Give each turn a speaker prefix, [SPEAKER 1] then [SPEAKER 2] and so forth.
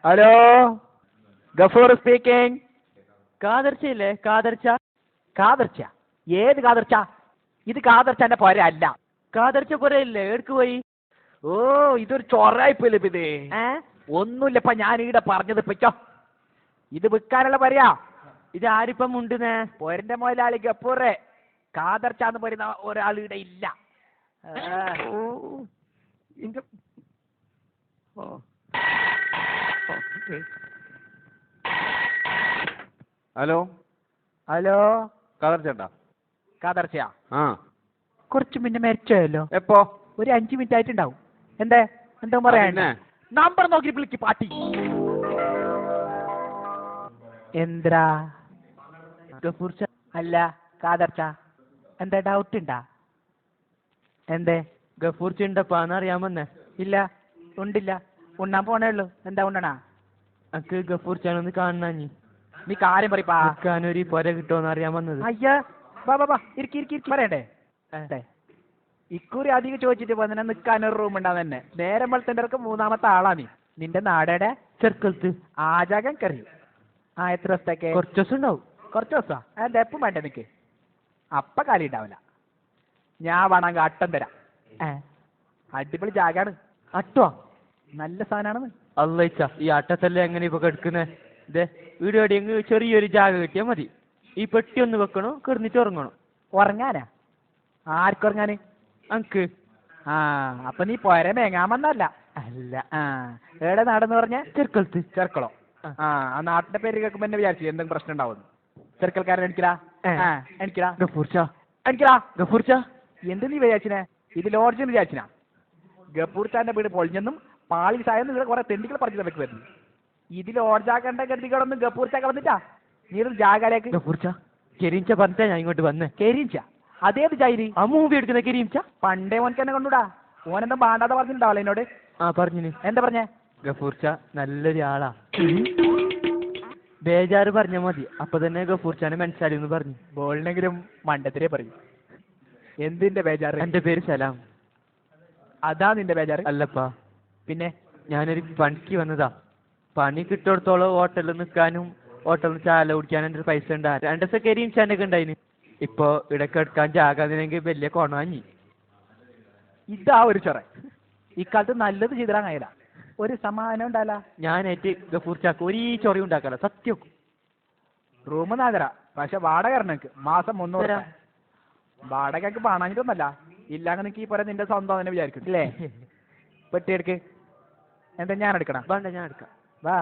[SPEAKER 1] Hello, Gafoor speaking.
[SPEAKER 2] കാതർച്ചയില്ലേ? കാതർച്ച.
[SPEAKER 1] കാതർച്ച? ഏത് കാതർച്ച? ഇത് കാതർച്ചന്റെ പോര അല്ല.
[SPEAKER 2] കാതർച്ച പോരല്ലേ? എടുക്ക് പോയി.
[SPEAKER 1] ഓ, ഇതൊരു ചൊറായിപ്പല്ലേ ഇത്. ഒന്നുമില്ലപ്പ ഞാൻ ഈടെ പറഞ്ഞത് പിച്ചോ. ഇത് വിൽക്കാനുള്ള പറയാ.
[SPEAKER 2] ഇത് ആരിപ്പം ഉണ്ടെന്നേ?
[SPEAKER 1] പോരന്റെ മുതലാളി ഗഫൂറെ. കാതർച്ചാന്ന് പറയുന്ന ഒരാൾ ഇവിടെ ഇല്ല.
[SPEAKER 3] ഹലോ
[SPEAKER 1] ഹലോ,
[SPEAKER 3] കാതർച്ചേട്ടാ?
[SPEAKER 1] കാതർച്ചയാ?
[SPEAKER 3] ആ,
[SPEAKER 1] കുറച്ച് മുന്നേ മരിച്ചോയല്ലോ.
[SPEAKER 3] എപ്പോ?
[SPEAKER 1] ഒരു 5 മിനിറ്റ് ആയിട്ടുണ്ടാവും. എന്തോ പറയാ? നമ്പർ നോക്കി വിളിക്ക് പാട്ടി. എന്താ
[SPEAKER 2] ഗഫൂർച്ച
[SPEAKER 1] അല്ല കാതർച്ച? എന്താ ഡൗട്ട് ഉണ്ടാ? എന്തേ?
[SPEAKER 2] ഗഫൂർച്ച ഉണ്ടപ്പാന്ന് അറിയാമെന്നേ?
[SPEAKER 1] ഇല്ല, ഉണ്ടില്ല. ഉണ്ണാൻ പോണേ ഉള്ളൂ. എന്താ ഉണ്ണണാ?
[SPEAKER 2] എനിക്ക് ഗഫൂർച്ചാനൊന്ന് കാണാഞ്ഞി.
[SPEAKER 1] നീ കാര്യം പറയപ്പാ.
[SPEAKER 2] നിൽക്കാനൊരു പൊര കിട്ടുമെന്ന് അറിയാൻ വന്നത്.
[SPEAKER 1] അയ്യാ, ബാ ഇരിക്കി പറയണ്ടേ? ഇക്കുറി അധികം ചോദിച്ചിട്ട് വന്നെ നിൽക്കാനൊരു റൂം ഉണ്ടാവും തന്നെ. നേരം വെളുത്തൻ്റെ മൂന്നാമത്തെ ആളാ നീ. നിന്റെ നാടയുടെ
[SPEAKER 2] ചെറുക്കലത്ത്
[SPEAKER 1] ആജാകം കറി. എത്ര ദിവസത്തേക്ക്?
[SPEAKER 2] കുറച്ച് ദിവസം ഉണ്ടാവും.
[SPEAKER 1] കുറച്ച് ദിവസാ? അതെന്താ എപ്പം വേണ്ടേ നിനക്ക്? അപ്പ കാലി ഉണ്ടാവില്ല. ഞാൻ വേണമെങ്കിൽ അട്ടം തരാം. അടിപൊളി ജാഗാണ്.
[SPEAKER 2] അട്ടോ?
[SPEAKER 1] നല്ല സാധനമാണെന്ന്.
[SPEAKER 2] അല്ലച്ച, ഈ അട്ടത്തല്ലേ എങ്ങനെ ഇപ്പൊ കിടക്കുന്നേ? ഇതേ വീട് എവിടെയെങ്കിലും ചെറിയൊരു ജാഗ കിട്ടിയാൽ മതി. ഈ പെട്ടി ഒന്ന് വെക്കണോ, കിടന്നിട്ട് ഉറങ്ങണോ.
[SPEAKER 1] ഉറങ്ങാനാ? ആർക്കുറങ്ങാന്?
[SPEAKER 2] അങ്ക്.
[SPEAKER 1] അപ്പൊ നീ പോരെ മേങ്ങാമെന്നല്ല?
[SPEAKER 2] അല്ല.
[SPEAKER 1] ഏടെ നാടെന്ന് പറഞ്ഞ?
[SPEAKER 2] ചെറുക്കലത്ത്.
[SPEAKER 1] ചെർക്കളോ? ആ നാട്ടിന്റെ പേര് കേൾക്കുമ്പോ എന്നെ വിചാരിച്ചു എന്തെങ്കിലും പ്രശ്നം ഉണ്ടാവുന്നു. ചെറുക്കൽക്കാരൻ എനിക്കിടാ. എനിക്കിടാ
[SPEAKER 2] ഗഫൂർച്ച.
[SPEAKER 1] എനിക്കിടാ
[SPEAKER 2] ഗഫൂർച്ച.
[SPEAKER 1] എന്ത് നീ വിചാരിച്ചിനെ? ഇത് ലോഡ്ജെന്ന് വിചാരിച്ചിനാ? ഗഫൂർച്ചാന്റെ വീട് പൊളിഞ്ഞെന്നും പാളീസായെന്നും ഇവിടെ കുറെ തെണ്ടികൾ പറഞ്ഞു നമുക്ക് വരുന്നു. ഇത് ലോഡ്ജാക്കേണ്ട ഗതികളൊന്നും ഗഫൂർച്ചാക്ക വന്നിട്ടാ. നീ ഒരു ജാഗയിലേക്ക്.
[SPEAKER 2] ഗഫൂർച്ച കെരീംച്ച പറഞ്ഞാ ഞാൻ ഇങ്ങോട്ട് വന്നേ.
[SPEAKER 1] കെരീംച്ച? അതേത് ജായിരി?
[SPEAKER 2] ആ മൂവി എടുക്കുന്ന കെരീംച്ച.
[SPEAKER 1] പണ്ടേ ഓനക്ക് എന്നെ കൊണ്ടുവിടാ. ഓനെന്താ പാണ്ടാതെ പറഞ്ഞിട്ടുണ്ടാവല്ലോ എന്നോട്?
[SPEAKER 2] പറഞ്ഞിന്.
[SPEAKER 1] എന്താ പറഞ്ഞേ?
[SPEAKER 2] ഗഫൂർച്ച നല്ലൊരു ആളാ, ബേജാറ് പറഞ്ഞാ മതി അപ്പൊ തന്നെ ഗഫൂർച്ചാനെ മനസ്സിലായി എന്ന് പറഞ്ഞു.
[SPEAKER 1] ബോളിനെങ്കിലും മണ്ടത്തിലേ പറയും. എന്തിന്റെ ബേജാറ്?
[SPEAKER 2] എന്റെ പേര് സലാം.
[SPEAKER 1] അതാ നിന്റെ ബേജാറ്?
[SPEAKER 2] അല്ലപ്പാ,
[SPEAKER 1] പിന്നെ
[SPEAKER 2] ഞാനൊരു പണിക്ക് വന്നതാ. പണി കിട്ടിടത്തോളം ഹോട്ടലിൽ നിൽക്കാനും ഹോട്ടലിൽ ചാല കുടിക്കാനും എൻ്റെ പൈസ ഉണ്ടാ. 2 ദിവസം കെരീംച്ചാനൊക്കെ ഉണ്ടായിന്. ഇപ്പൊ ഇടയ്ക്ക് എടുക്കാൻ ജാകാതിനെങ്കിൽ വലിയ കൊണാഞ്ഞി.
[SPEAKER 1] ഇതാ ഒരു ചൊറ. ഇക്കാലത്ത് നല്ലത് ചെയ്തിടാൻ കഴിയില്ല. ഒരു സമാധാനം ഉണ്ടാല.
[SPEAKER 2] ഞാനായിട്ട് ഗഫൂർച്ചാക്ക് ഒരു ചൊറി ഉണ്ടാക്കാല സത്യം.
[SPEAKER 1] റൂം 4.5, പക്ഷെ വാടക എനിക്ക് മാസം 300. വാടകക്ക് പണഞ്ഞിട്ടൊന്നല്ല. ഇല്ലാങ്ക നിനക്ക് ഈ പോലെ നിന്റെ സ്വന്തം തന്നെ വിചാരിക്കും അല്ലേ? പെട്ടി എടുക്ക്. എന്താ ഞാൻ എടുക്കണം?
[SPEAKER 2] വേണ്ട, ഞാൻ എടുക്കാം.
[SPEAKER 1] വാ.